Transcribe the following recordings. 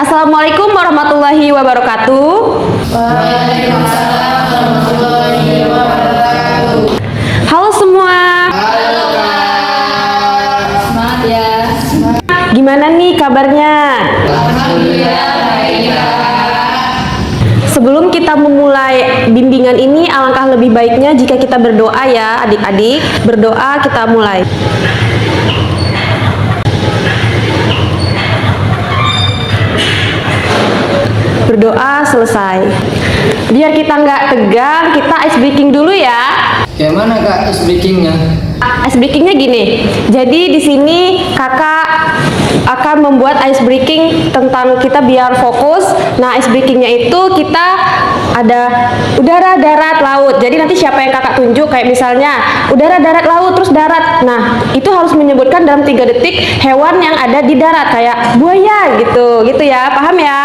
Assalamualaikum warahmatullahi wabarakatuh. Waalaikumsalam warahmatullahi wabarakatuh. Halo semua. Halo Kak. Semangat ya. Gimana nih kabarnya? Alhamdulillah baik Kak. Sebelum kita memulai bimbingan ini, alangkah lebih baiknya jika kita berdoa ya adik-adik. Berdoa, kita mulai. Berdoa selesai. Biar kita nggak tegang, kita ice breaking dulu ya. Kayak mana Kak ice breakingnya? Ice breakingnya gini. Jadi di sini kakak akan membuat ice breaking tentang kita biar fokus. Nah, ice breakingnya itu kita ada udara, darat, laut. Jadi nanti siapa yang kakak tunjuk, kayak misalnya udara, darat, laut, terus darat. Nah, itu harus menyebutkan dalam 3 detik hewan yang ada di darat, kayak buaya gitu ya. Paham ya?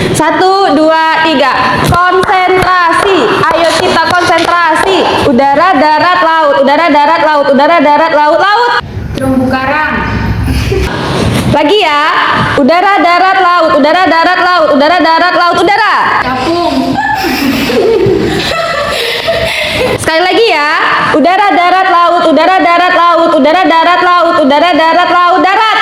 1, 2, 3. Konsentrasi. Ayo kita konsentrasi. Udara, darat, laut. Udara, darat, laut. Udara, darat, laut. Laut. Terumbu karang. Lagi ya. Udara, darat, laut. Udara, darat, laut. Udara, darat, laut. Udara. Capung. Sekali lagi ya. Udara, darat, laut. Udara, darat, laut. Udara, darat, laut. Udara, darat, laut. Darat.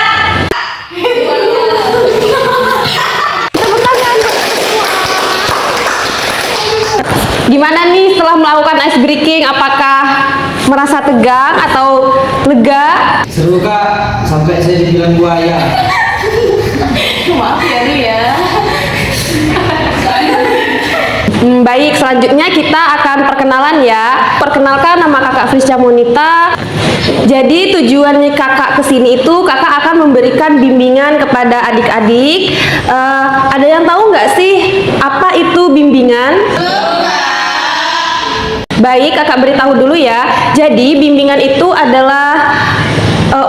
Gimana nih setelah melakukan ice breaking? Apakah merasa tegang atau lega? Seru Kak, sampai saya dibilang buaya. Maaf ya Ru ya. Baik, selanjutnya kita akan perkenalan ya. Perkenalkan, nama kakak Frisca Monita. Jadi tujuannya kakak kesini itu kakak akan memberikan bimbingan kepada adik-adik. Ada yang tahu nggak sih apa itu bimbingan? Baik, kakak beritahu dulu ya. Jadi bimbingan itu adalah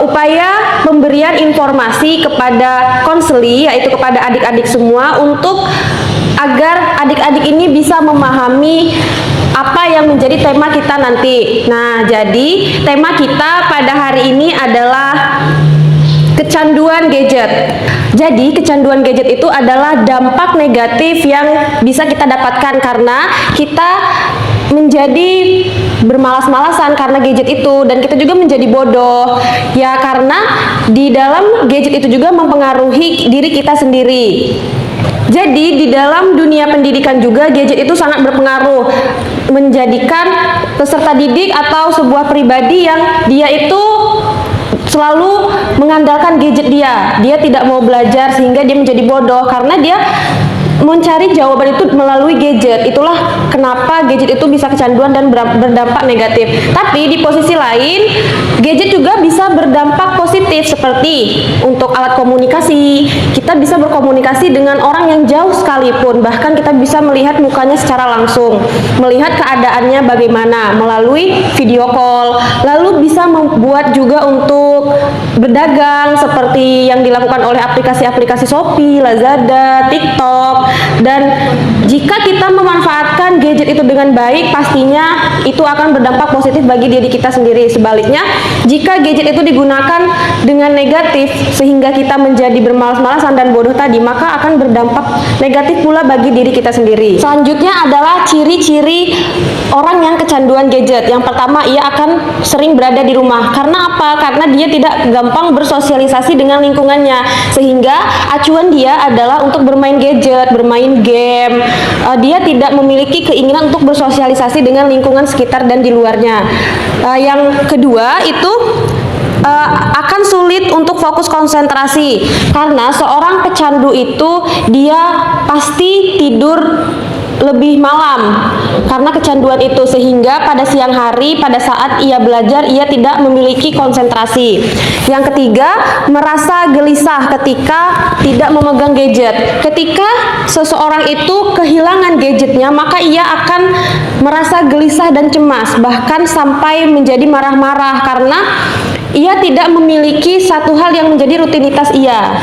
upaya pemberian informasi kepada konseli, yaitu kepada adik-adik semua, untuk agar adik-adik ini bisa memahami apa yang menjadi tema kita nanti. Nah, jadi tema kita pada hari ini adalah kecanduan gadget. Jadi kecanduan gadget itu adalah dampak negatif yang bisa kita dapatkan karena kita menjadi bermalas-malasan karena gadget itu, dan kita juga menjadi bodoh ya, karena di dalam gadget itu juga mempengaruhi diri kita sendiri. Jadi di dalam dunia pendidikan juga gadget itu sangat berpengaruh, menjadikan peserta didik atau sebuah pribadi yang dia itu selalu mengandalkan gadget dia tidak mau belajar sehingga dia menjadi bodoh karena dia mencari jawaban itu melalui gadget. Itulah kenapa gadget itu bisa kecanduan dan berdampak negatif. Tapi di posisi lain, gadget juga bisa berdampak positif, seperti untuk alat komunikasi. Kita bisa berkomunikasi dengan orang yang jauh sekalipun, bahkan kita bisa melihat mukanya secara langsung, melihat keadaannya bagaimana melalui video call. Lalu bisa membuat juga untuk berdagang seperti yang dilakukan oleh aplikasi-aplikasi Shopee, Lazada, TikTok. Dan jika kita memanfaatkan gadget itu dengan baik, pastinya itu akan berdampak positif bagi diri kita sendiri. Sebaliknya, jika gadget itu digunakan dengan negatif sehingga kita menjadi bermalas-malasan dan bodoh tadi, maka akan berdampak negatif pula bagi diri kita sendiri. Selanjutnya adalah ciri-ciri orang yang kecanduan gadget. Yang pertama, ia akan sering berada di rumah. Karena apa? Karena dia tidak gampang bersosialisasi dengan lingkungannya, sehingga acuan dia adalah untuk bermain gadget, bermain game. Dia tidak memiliki keinginan untuk bersosialisasi dengan lingkungan sekitar dan di luarnya. Yang kedua itu akan sulit untuk fokus konsentrasi, karena seorang pecandu itu dia pasti tidur lebih malam karena kecanduan itu, sehingga pada siang hari pada saat ia belajar ia tidak memiliki konsentrasi. Yang ketiga, merasa gelisah ketika tidak memegang gadget. Ketika seseorang itu kehilangan gadgetnya, maka ia akan merasa gelisah dan cemas, bahkan sampai menjadi marah-marah karena ia tidak memiliki satu hal yang menjadi rutinitas ia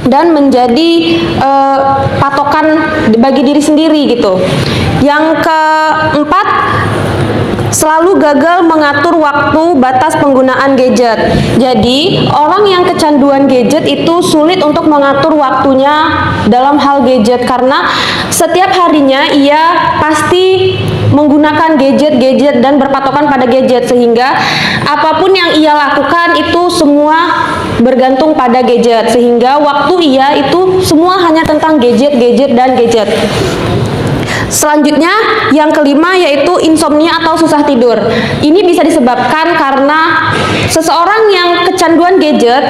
dan menjadi patokan bagi diri sendiri gitu. Yang keempat, selalu gagal mengatur waktu batas penggunaan gadget. Jadi, orang yang kecanduan gadget itu sulit untuk mengatur waktunya dalam hal gadget karena setiap harinya ia pasti menggunakan gadget dan berpatokan pada gadget, sehingga apapun yang ia lakukan itu semua bergantung pada gadget, sehingga waktu ia itu semua hanya tentang gadget dan gadget. Selanjutnya, yang kelima yaitu insomnia atau susah tidur. Ini bisa disebabkan karena seseorang yang kecanduan gadget,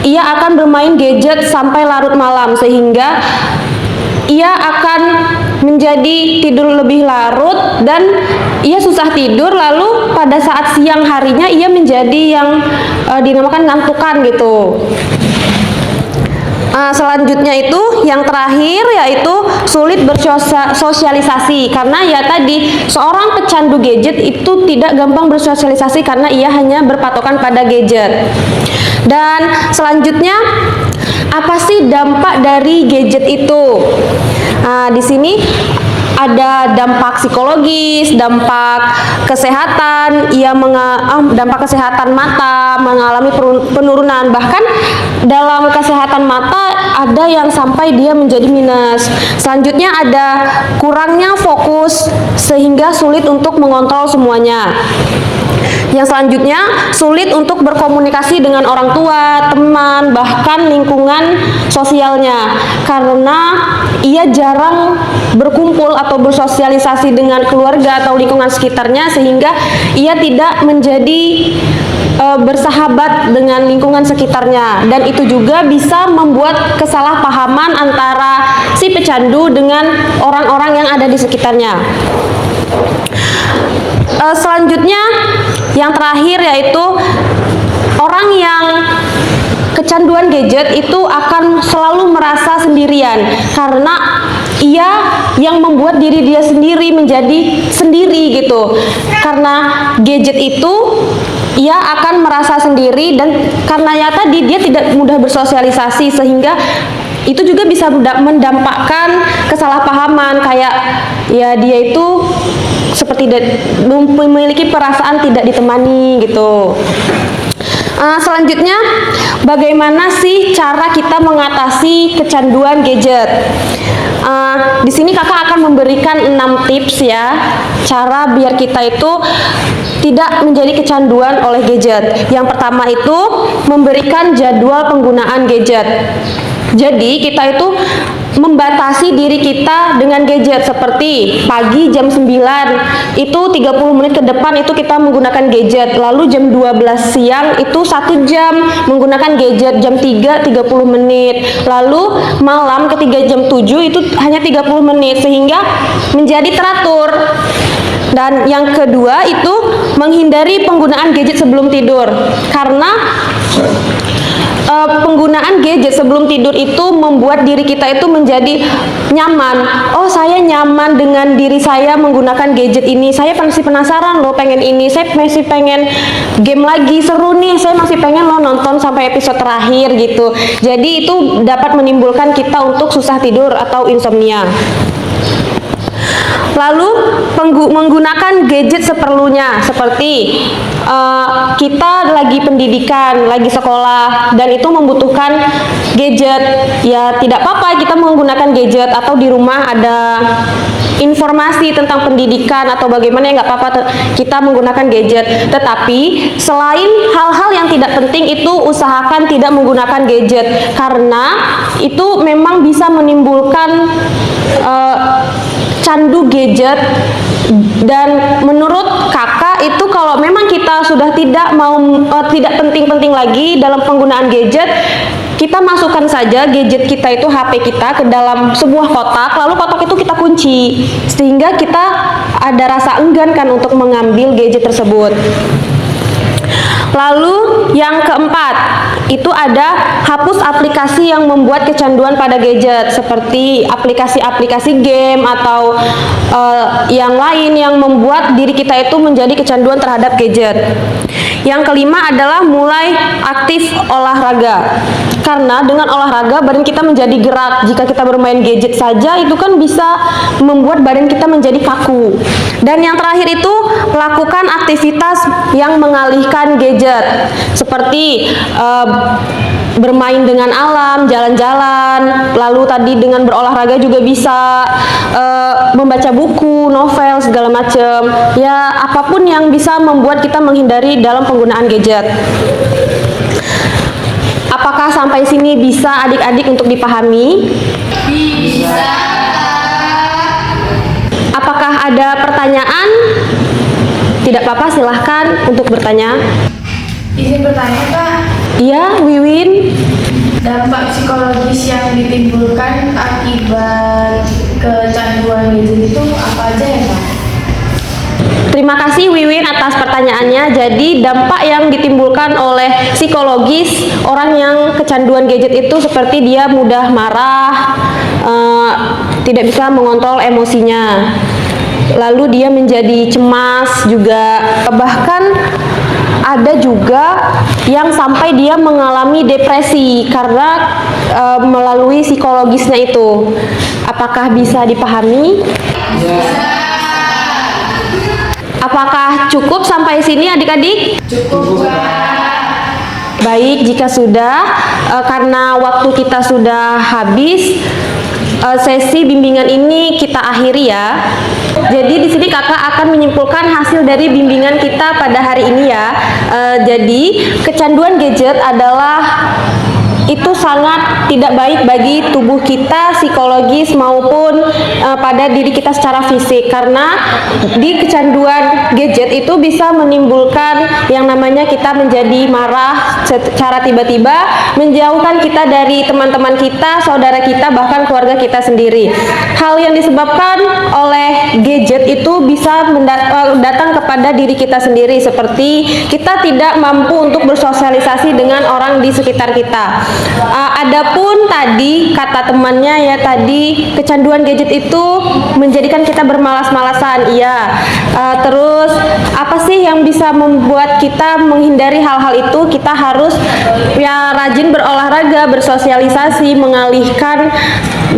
ia akan bermain gadget sampai larut malam, sehingga ia akan menjadi tidur lebih larut dan ia susah tidur, lalu pada saat siang harinya ia menjadi yang dinamakan ngantukan gitu. Selanjutnya itu yang terakhir yaitu sulit bersosialisasi, karena ya tadi seorang pecandu gadget itu tidak gampang bersosialisasi karena ia hanya berpatokan pada gadget. Dan selanjutnya, apa sih dampak dari gadget itu? Di sini ada dampak psikologis, dampak kesehatan, dampak kesehatan mata mengalami penurunan, bahkan dalam kesehatan mata ada yang sampai dia menjadi minus. Selanjutnya ada kurangnya fokus sehingga sulit untuk mengontrol semuanya. Yang selanjutnya, sulit untuk berkomunikasi dengan orang tua, teman, bahkan lingkungan sosialnya karena ia jarang berkumpul atau bersosialisasi dengan keluarga atau lingkungan sekitarnya, sehingga ia tidak menjadi bersahabat dengan lingkungan sekitarnya, dan itu juga bisa membuat kesalahpahaman antara si pecandu dengan orang-orang yang ada di sekitarnya. Selanjutnya, yang terakhir yaitu orang yang kecanduan gadget itu akan selalu merasa sendirian karena ia yang membuat diri dia sendiri menjadi sendiri gitu. Karena gadget itu ia akan merasa sendiri, dan karena ya tadi dia tidak mudah bersosialisasi, sehingga itu juga bisa mendampakkan kesalahpahaman, kayak ya dia itu seperti memiliki perasaan tidak ditemani gitu. Selanjutnya, bagaimana sih cara kita mengatasi kecanduan gadget? Di sini kakak akan memberikan 6 tips ya, cara biar kita itu tidak menjadi kecanduan oleh gadget. Yang pertama itu memberikan jadwal penggunaan gadget. Jadi kita itu membatasi diri kita dengan gadget, seperti pagi jam 9 itu 30 menit ke depan itu kita menggunakan gadget, lalu jam 12 siang itu 1 jam menggunakan gadget, jam 3 30 menit, lalu malam ketiga jam 7 itu hanya 30 menit, sehingga menjadi teratur. Dan yang kedua itu menghindari penggunaan gadget sebelum tidur, karena penggunaan gadget sebelum tidur itu membuat diri kita itu menjadi nyaman. Oh, saya nyaman dengan diri saya menggunakan gadget ini. Saya masih penasaran loh pengen ini. Saya masih pengen game lagi, seru nih. Saya masih pengen loh nonton sampai episode terakhir gitu. Jadi itu dapat menimbulkan kita untuk susah tidur atau insomnia. Lalu menggunakan gadget seperlunya, seperti kita lagi pendidikan, lagi sekolah, dan itu membutuhkan gadget, ya tidak apa-apa kita menggunakan gadget, atau di rumah ada informasi tentang pendidikan atau bagaimana, ya nggak apa-apa kita menggunakan gadget. Tetapi selain hal-hal yang tidak penting itu usahakan tidak menggunakan gadget, karena itu memang bisa menimbulkan candu gadget. Dan menurut kakak itu kalau memang kita sudah tidak penting-penting lagi dalam penggunaan gadget, kita masukkan saja gadget kita itu, HP kita, ke dalam sebuah kotak, lalu kotak itu kita kunci, sehingga kita ada rasa enggan kan untuk mengambil gadget tersebut. Lalu yang keempat, itu ada hapus aplikasi yang membuat kecanduan pada gadget, seperti aplikasi-aplikasi game atau yang lain yang membuat diri kita itu menjadi kecanduan terhadap gadget. Yang kelima adalah mulai aktif olahraga. Karena dengan olahraga badan kita menjadi gerak. Jika kita bermain gadget saja itu kan bisa membuat badan kita menjadi kaku. Dan yang terakhir itu lakukan aktivitas yang mengalihkan gadget seperti bermain dengan alam, jalan-jalan, lalu tadi dengan berolahraga juga bisa membaca buku, novel, segala macam. Ya, apapun yang bisa membuat kita menghindari dalam penggunaan gadget. Apakah sampai sini bisa adik-adik untuk dipahami? Bisa. Apakah ada pertanyaan? Tidak apa-apa, silahkan untuk bertanya. Izin bertanya, Kak. Iya, Wiwin. Dampak psikologis yang ditimbulkan akibat kecanduan gadget itu apa aja ya, Kak? Terima kasih Wiwin atas pertanyaannya. Jadi dampak yang ditimbulkan oleh psikologis orang yang kecanduan gadget itu seperti dia mudah marah, tidak bisa mengontrol emosinya, lalu dia menjadi cemas juga, bahkan ada juga yang sampai dia mengalami depresi karena melalui psikologisnya itu. Apakah bisa dipahami? Apakah cukup sampai sini adik-adik? Cukup, Kak. Baik, jika sudah, karena waktu kita sudah habis, sesi bimbingan ini kita akhiri ya. Jadi di sini kakak akan menyimpulkan hasil dari bimbingan kita pada hari ini ya. Jadi kecanduan gadget adalah itu sangat tidak baik bagi tubuh kita, psikologis maupun pada diri kita secara fisik, karena di kecanduan gadget itu bisa menimbulkan yang namanya kita menjadi marah secara tiba-tiba, menjauhkan kita dari teman-teman kita, saudara kita, bahkan keluarga kita sendiri. Hal yang disebabkan oleh gadget itu bisa datang kepada diri kita sendiri, seperti kita tidak mampu untuk bersosialisasi dengan orang di sekitar kita. Adapun tadi kata temannya ya, tadi kecanduan gadget itu menjadikan kita bermalas-malasan. Iya. Terus apa sih yang bisa membuat kita menghindari hal-hal itu? Kita harus ya rajin berolahraga, bersosialisasi, mengalihkan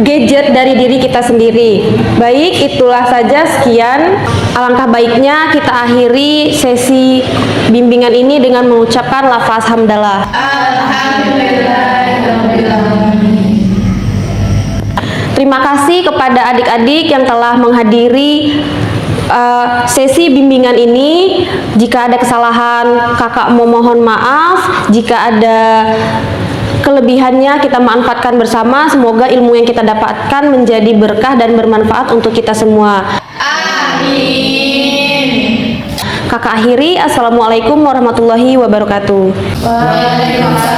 gadget dari diri kita sendiri. Baik, itulah saja, sekian. Alangkah baiknya kita akhiri sesi bimbingan ini dengan mengucapkan lafaz hamdalah. Terima kasih kepada adik-adik yang telah menghadiri sesi bimbingan ini. Jika ada kesalahan, kakak memohon maaf. Jika ada kelebihannya, kita manfaatkan bersama. Semoga ilmu yang kita dapatkan menjadi berkah dan bermanfaat untuk kita semua. Amin. Kakak akhiri, assalamualaikum warahmatullahi wabarakatuh. Waalaikumsalam.